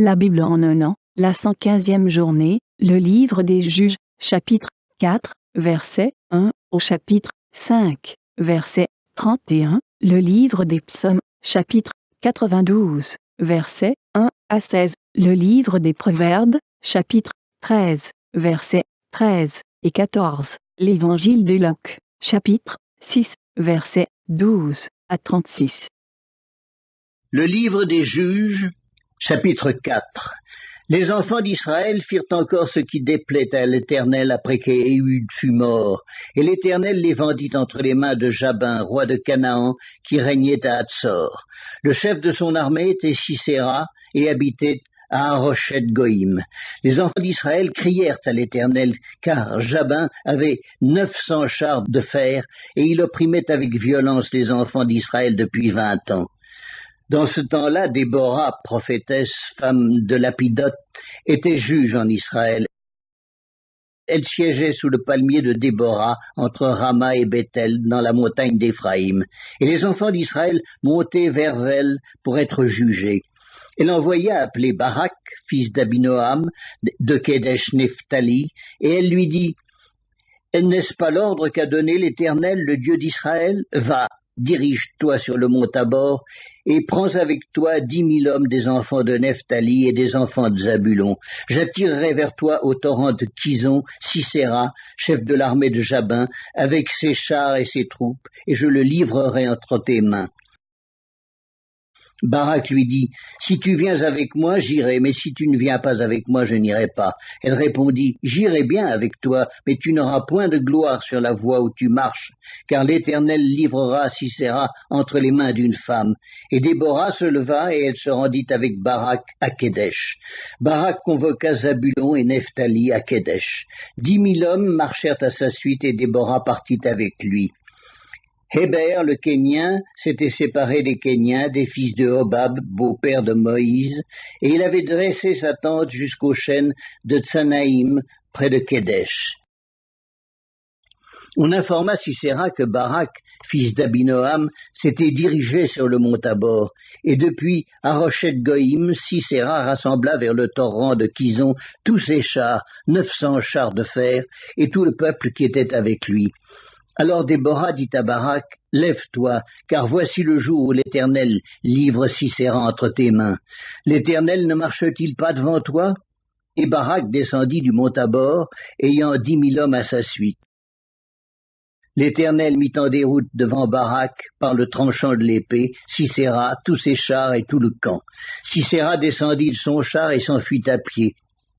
La Bible en un an, la 115e journée, le livre des Juges, chapitre 4, verset 1 au chapitre 5, verset 31, le livre des Psaumes, chapitre 92, verset 1 à 16, le livre des Proverbes, chapitre 13, versets 13 et 14, l'évangile de Luc, chapitre 6, versets 12 à 36. Le livre des Juges, chapitre 4. Les enfants d'Israël firent encore ce qui déplaît à l'Éternel après qu'Éhud fut mort, et l'Éternel les vendit entre les mains de Jabin, roi de Canaan, qui régnait à Hatzor. Le chef de son armée était Sisera, et habitait à Haroshet-Goïm. Les enfants d'Israël crièrent à l'Éternel, car Jabin avait 900 chars de fer, et il opprimait avec violence les enfants d'Israël depuis 20 ans. Dans ce temps-là, Déborah, prophétesse, femme de Lapidoth, était juge en Israël. Elle siégeait sous le palmier de Déborah, entre Rama et Bethel, dans la montagne d'Éphraïm. Et les enfants d'Israël montaient vers elle pour être jugés. Elle envoya appeler Barak, fils d'Abinoam, de Kedesh Nephtali, et elle lui dit, « N'est-ce pas l'ordre qu'a donné l'Éternel, le Dieu d'Israël? Va, dirige-toi sur le mont Tabor, et prends avec toi 10 000 hommes des enfants de Nephtali et des enfants de Zabulon. J'attirerai vers toi au torrent de Kison, Sisera, chef de l'armée de Jabin, avec ses chars et ses troupes, et je le livrerai entre tes mains. » Barak lui dit, « Si tu viens avec moi, j'irai, mais si tu ne viens pas avec moi, je n'irai pas. » Elle répondit, « J'irai bien avec toi, mais tu n'auras point de gloire sur la voie où tu marches, car l'Éternel livrera Sisera entre les mains d'une femme. » Et Déborah se leva et elle se rendit avec Barak à Kedesh. Barak convoqua Zabulon et Nephtali à Kedesh. 10 000 hommes marchèrent à sa suite et Déborah partit avec lui. Héber, le Kénien, s'était séparé des Kéniens, des fils de Hobab, beau-père de Moïse, et il avait dressé sa tente jusqu'au chêne de Tsanaïm, près de Kedesh. On informa Sisera que Barak, fils d'Abinoam, s'était dirigé sur le mont Tabor, et depuis Haroshet-Goïm, Sisera rassembla vers le torrent de Kison tous ses chars, 900 chars de fer, et tout le peuple qui était avec lui. Alors Déborah dit à Barak, « Lève-toi, car voici le jour où l'Éternel livre Sisera entre tes mains. L'Éternel ne marche-t-il pas devant toi ?» Et Barak descendit du mont Tabor, ayant 10 000 hommes à sa suite. L'Éternel mit en déroute devant Barak, par le tranchant de l'épée, Sisera, tous ses chars et tout le camp. Sisera descendit de son char et s'enfuit à pied.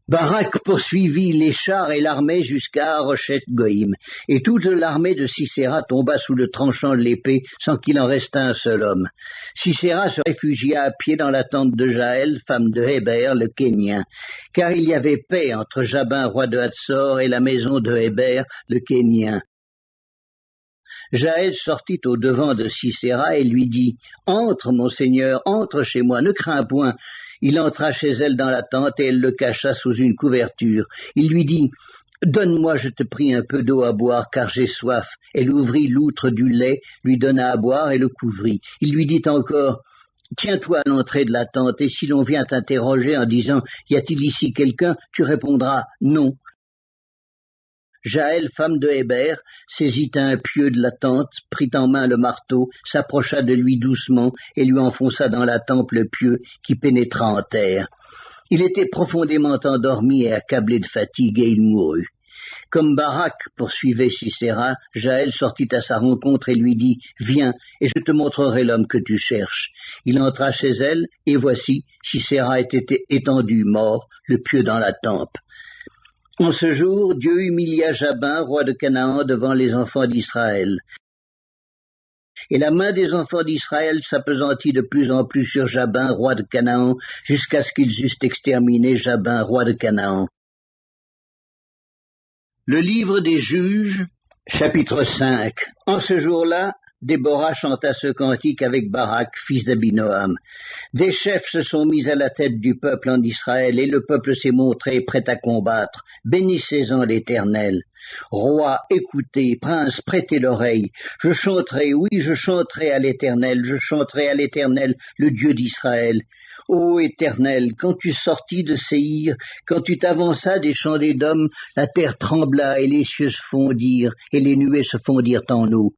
Barak poursuivit les chars et l'armée jusqu'à Haroshet-Goïm, et toute l'armée de Sisera tomba sous le tranchant de l'épée sans qu'il en restât un seul homme. Sisera se réfugia à pied dans la tente de Jaël, femme de Héber, le Kénien, car il y avait paix entre Jabin, roi de Hatzor, et la maison de Héber, le Kénien. Jaël sortit au devant de Sisera et lui dit, « Entre, mon seigneur, entre chez moi, ne crains point. » Il entra chez elle dans la tente et elle le cacha sous une couverture. Il lui dit, « Donne-moi, je te prie, un peu d'eau à boire, car j'ai soif. » Elle ouvrit l'outre du lait, lui donna à boire et le couvrit. Il lui dit encore, « Tiens-toi à l'entrée de la tente, et si l'on vient t'interroger en disant, « Y a-t-il ici quelqu'un ?» tu répondras, « Non. » Jaël, femme de Héber, saisit un pieu de la tente, prit en main le marteau, s'approcha de lui doucement et lui enfonça dans la tempe le pieu qui pénétra en terre. Il était profondément endormi et accablé de fatigue et il mourut. Comme Barak poursuivait Sisera, Jaël sortit à sa rencontre et lui dit, « Viens, et je te montrerai l'homme que tu cherches. » Il entra chez elle, et voici, Sisera était étendu, mort, le pieu dans la tempe. En ce jour, Dieu humilia Jabin, roi de Canaan, devant les enfants d'Israël. Et la main des enfants d'Israël s'appesantit de plus en plus sur Jabin, roi de Canaan, jusqu'à ce qu'ils eussent exterminé Jabin, roi de Canaan. Le livre des Juges, chapitre 5. En ce jour-là, Déborah chanta ce cantique avec Barak, fils d'Abinoam. Des chefs se sont mis à la tête du peuple en Israël, et le peuple s'est montré prêt à combattre. Bénissez-en l'Éternel. Roi, écoutez, prince, prêtez l'oreille. Je chanterai, oui, je chanterai à l'Éternel, je chanterai à l'Éternel, le Dieu d'Israël. Ô Éternel, quand tu sortis de Séhir, quand tu t'avanças des champs d'Édom, la terre trembla et les cieux se fondirent, et les nuées se fondirent en eau.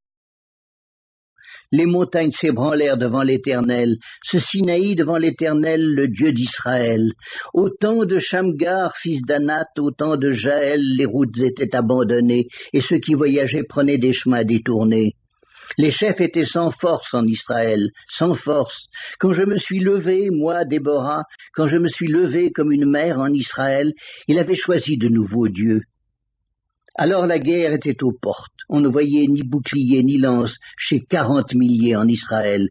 Les montagnes s'ébranlèrent devant l'Éternel, ce Sinaï devant l'Éternel, le Dieu d'Israël. Au temps de Shamgar, fils d'Anath, au temps de Jaël, les routes étaient abandonnées, et ceux qui voyageaient prenaient des chemins détournés. Les chefs étaient sans force en Israël, sans force. Quand je me suis levé, moi, Déborah, quand je me suis levé comme une mère en Israël, il avait choisi de nouveaux dieux. Alors la guerre était aux portes. On ne voyait ni bouclier ni lance chez 40 milliers en Israël.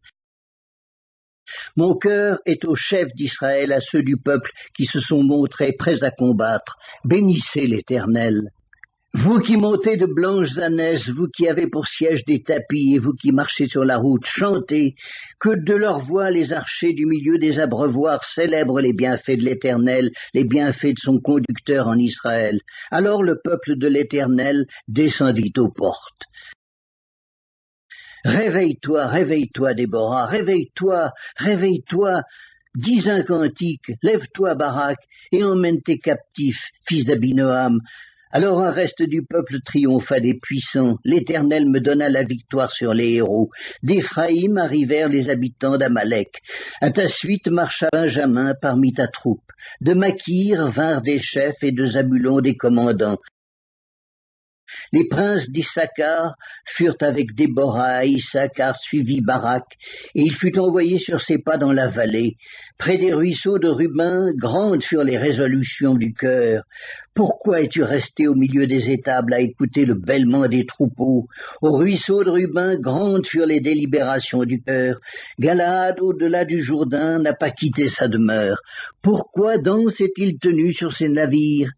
Mon cœur est aux chefs d'Israël, à ceux du peuple qui se sont montrés prêts à combattre. Bénissez l'Éternel. Vous qui montez de blanches ânesses, vous qui avez pour siège des tapis et vous qui marchez sur la route, chantez, que de leur voix les archers du milieu des abreuvoirs célèbrent les bienfaits de l'Éternel, les bienfaits de son conducteur en Israël. Alors le peuple de l'Éternel descendit aux portes. Réveille-toi, réveille-toi, Déborah, réveille-toi, réveille-toi, dis un cantique, lève-toi, Barak, et emmène tes captifs, fils d'Abinoam. Alors un reste du peuple triompha des puissants. L'Éternel me donna la victoire sur les héros. D'Éphraïm arrivèrent les habitants d'Amalek. À ta suite marcha Benjamin parmi ta troupe. De Makir vinrent des chefs et de Zabulon des commandants. Les princes d'Issachar furent avec Déborah, et Issachar suivit Barak, et il fut envoyé sur ses pas dans la vallée. Près des ruisseaux de Ruben, grandes furent les résolutions du cœur. Pourquoi es-tu resté au milieu des étables à écouter le bêlement des troupeaux? Au ruisseau de Ruben, grandes furent les délibérations du cœur. Galaad, au-delà du Jourdain, n'a pas quitté sa demeure. Pourquoi donc s'est-il tenu sur ses navires?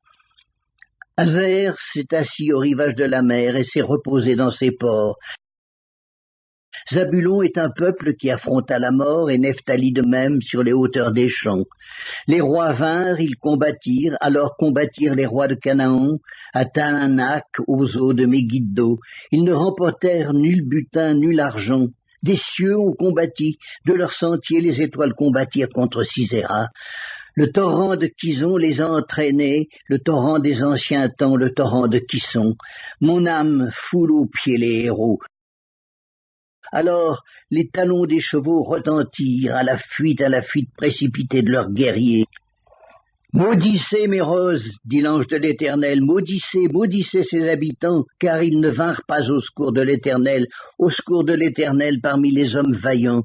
Hazer s'est assis au rivage de la mer et s'est reposé dans ses ports. Zabulon est un peuple qui affronta la mort, et Nephtali de même sur les hauteurs des champs. Les rois vinrent, ils combattirent, alors combattirent les rois de Canaan, à Taanac, aux eaux de Megiddo. Ils ne remportèrent nul butin, nul argent. Des cieux ont combattu, de leur sentier les étoiles combattirent contre Sisera. Le torrent de Kison les a entraînés, le torrent des anciens temps, le torrent de Kison. Mon âme foule aux pieds les héros. Alors les talons des chevaux retentirent à la fuite précipitée de leurs guerriers. Maudissez mes roses, dit l'ange de l'Éternel, maudissez, maudissez ses habitants, car ils ne vinrent pas au secours de l'Éternel parmi les hommes vaillants.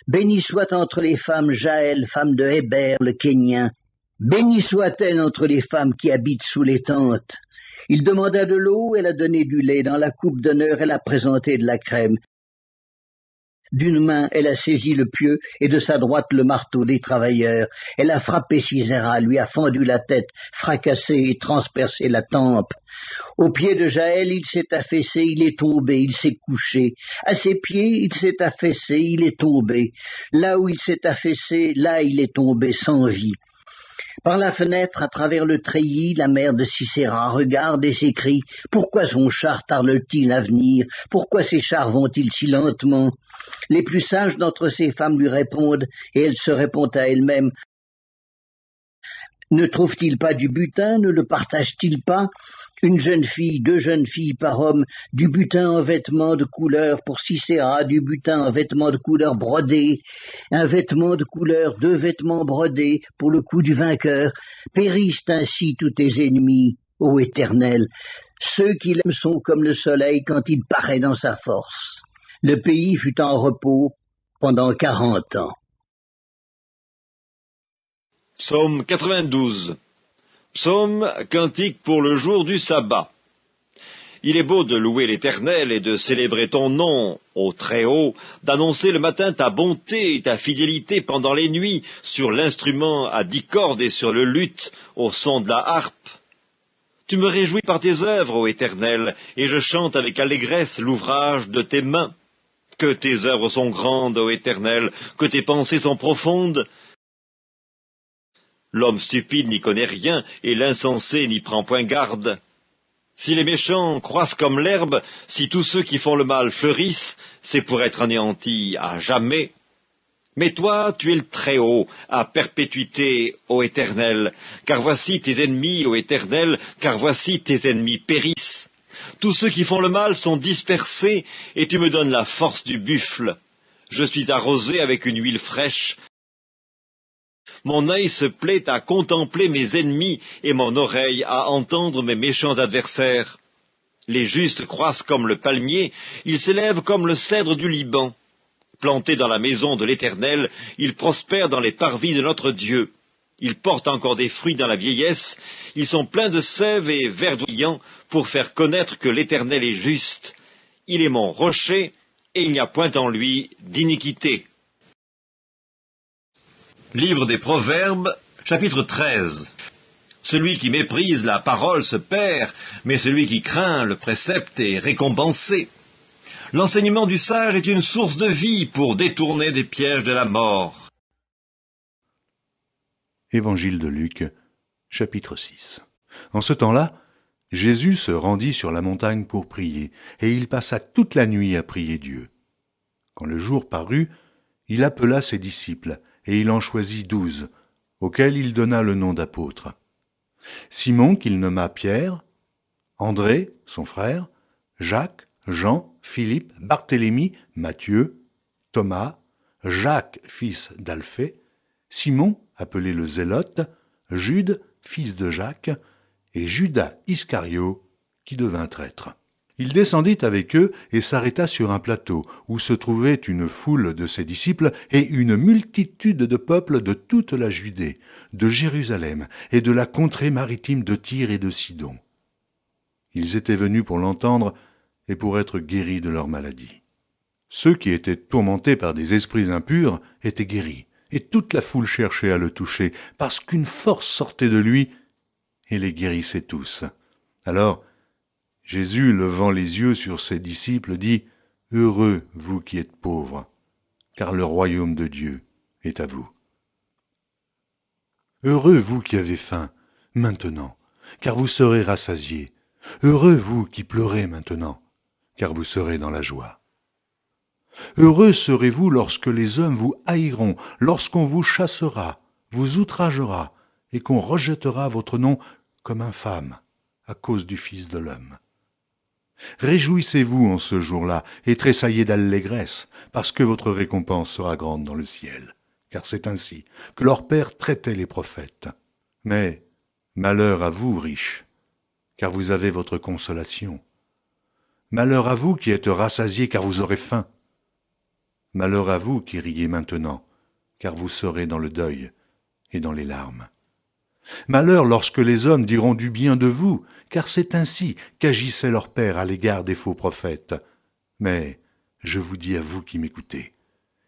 Béni soit entre les femmes Jaël, femme de Héber, le Kénien. Béni soit-elle entre les femmes qui habitent sous les tentes. Il demanda de l'eau, elle a donné du lait, dans la coupe d'honneur, elle a présenté de la crème. D'une main, elle a saisi le pieu, et de sa droite le marteau des travailleurs. Elle a frappé Sisera, lui a fendu la tête, fracassé et transpercé la tempe. Au pied de Jaël, il s'est affaissé, il est tombé, il s'est couché. À ses pieds, il s'est affaissé, il est tombé. Là où il s'est affaissé, là il est tombé sans vie. Par la fenêtre, à travers le treillis, la mère de Sisera regarde et s'écrie « Pourquoi son char tarde-t-il à venir? Pourquoi ses chars vont-ils si lentement ?» Les plus sages d'entre ces femmes lui répondent, et elle se répond à elle-même « Ne trouve-t-il pas du butin? Ne le partage-t-il pas? Une jeune fille, 2 jeunes filles par homme, du butin en vêtements de couleur pour Sisera, du butin en vêtements de couleur brodés, un vêtement de couleur, 2 vêtements brodés pour le coup du vainqueur. Périssent ainsi tous tes ennemis, ô Éternel. Ceux qui l'aiment sont comme le soleil quand il paraît dans sa force. » Le pays fut en repos pendant 40 ans. Psaume 92. Psaume, cantique pour le jour du sabbat. Il est beau de louer l'Éternel et de célébrer ton nom, ô Très-Haut, d'annoncer le matin ta bonté et ta fidélité pendant les nuits, sur l'instrument à 10 cordes et sur le luth, au son de la harpe. Tu me réjouis par tes œuvres, ô Éternel, et je chante avec allégresse l'ouvrage de tes mains. Que tes œuvres sont grandes, ô Éternel, que tes pensées sont profondes. L'homme stupide n'y connaît rien, et l'insensé n'y prend point garde. Si les méchants croissent comme l'herbe, si tous ceux qui font le mal fleurissent, c'est pour être anéantis à jamais. Mais toi, tu es le Très-Haut, à perpétuité, ô Éternel, car voici tes ennemis, ô Éternel, car voici tes ennemis périssent. Tous ceux qui font le mal sont dispersés, et tu me donnes la force du buffle. Je suis arrosé avec une huile fraîche. Mon œil se plaît à contempler mes ennemis, et mon oreille à entendre mes méchants adversaires. Les justes croissent comme le palmier, ils s'élèvent comme le cèdre du Liban. Plantés dans la maison de l'Éternel, ils prospèrent dans les parvis de notre Dieu. Ils portent encore des fruits dans la vieillesse, ils sont pleins de sève et verdoyants pour faire connaître que l'Éternel est juste. Il est mon rocher, et il n'y a point en lui d'iniquité. Livre des Proverbes, chapitre 13. Celui qui méprise la parole se perd, mais celui qui craint le précepte est récompensé. L'enseignement du sage est une source de vie pour détourner des pièges de la mort. Évangile de Luc, chapitre 6. En ce temps-là, Jésus se rendit sur la montagne pour prier, et il passa toute la nuit à prier Dieu. Quand le jour parut, il appela ses disciples, et il en choisit 12, auxquels il donna le nom d'apôtres. Simon, qu'il nomma Pierre, André, son frère, Jacques, Jean, Philippe, Barthélemy, Matthieu, Thomas, Jacques, fils d'Alphée, Simon, appelé le Zélote, Jude, fils de Jacques, et Judas Iscario, qui devint traître. Il descendit avec eux et s'arrêta sur un plateau, où se trouvait une foule de ses disciples et une multitude de peuples de toute la Judée, de Jérusalem et de la contrée maritime de Tyr et de Sidon. Ils étaient venus pour l'entendre et pour être guéris de leur maladie. Ceux qui étaient tourmentés par des esprits impurs étaient guéris, et toute la foule cherchait à le toucher, parce qu'une force sortait de lui et les guérissait tous. Alors, Jésus, levant les yeux sur ses disciples, dit « Heureux, vous qui êtes pauvres, car le royaume de Dieu est à vous. Heureux, vous qui avez faim, maintenant, car vous serez rassasiés. Heureux, vous qui pleurez maintenant, car vous serez dans la joie. Heureux serez-vous lorsque les hommes vous haïront, lorsqu'on vous chassera, vous outragera, et qu'on rejettera votre nom comme infâme à cause du Fils de l'homme. Réjouissez-vous en ce jour-là et tressaillez d'allégresse, parce que votre récompense sera grande dans le ciel, car c'est ainsi que leur père traitait les prophètes. Mais malheur à vous, riches, car vous avez votre consolation. Malheur à vous qui êtes rassasiés, car vous aurez faim. Malheur à vous qui riez maintenant, car vous serez dans le deuil et dans les larmes. Malheur lorsque les hommes diront du bien de vous, car c'est ainsi qu'agissait leur père à l'égard des faux prophètes. Mais je vous dis à vous qui m'écoutez,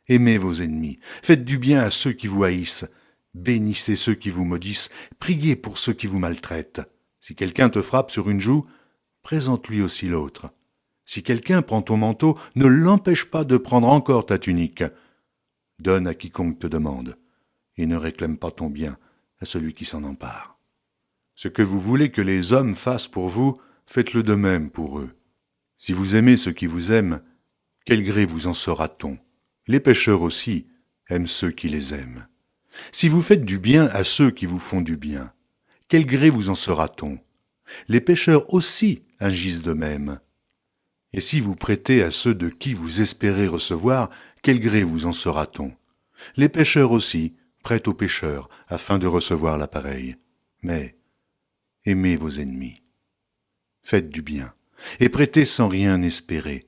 aimez vos ennemis, faites du bien à ceux qui vous haïssent, bénissez ceux qui vous maudissent, priez pour ceux qui vous maltraitent. Si quelqu'un te frappe sur une joue, présente-lui aussi l'autre. Si quelqu'un prend ton manteau, ne l'empêche pas de prendre encore ta tunique. Donne à quiconque te demande, et ne réclame pas ton bien à celui qui s'en empare. Ce que vous voulez que les hommes fassent pour vous, faites-le de même pour eux. Si vous aimez ceux qui vous aiment, quel gré vous en sera-t-on? Les pécheurs aussi aiment ceux qui les aiment. Si vous faites du bien à ceux qui vous font du bien, quel gré vous en sera-t-on? Les pécheurs aussi agissent de même. Et si vous prêtez à ceux de qui vous espérez recevoir, quel gré vous en sera-t-on? Les pécheurs aussi prêtent aux pécheurs afin de recevoir la pareille. Mais aimez vos ennemis. Faites du bien et prêtez sans rien espérer.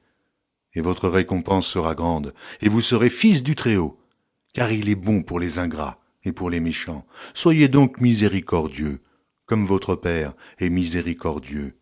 Et votre récompense sera grande, et vous serez fils du Très-Haut, car il est bon pour les ingrats et pour les méchants. Soyez donc miséricordieux, comme votre Père est miséricordieux.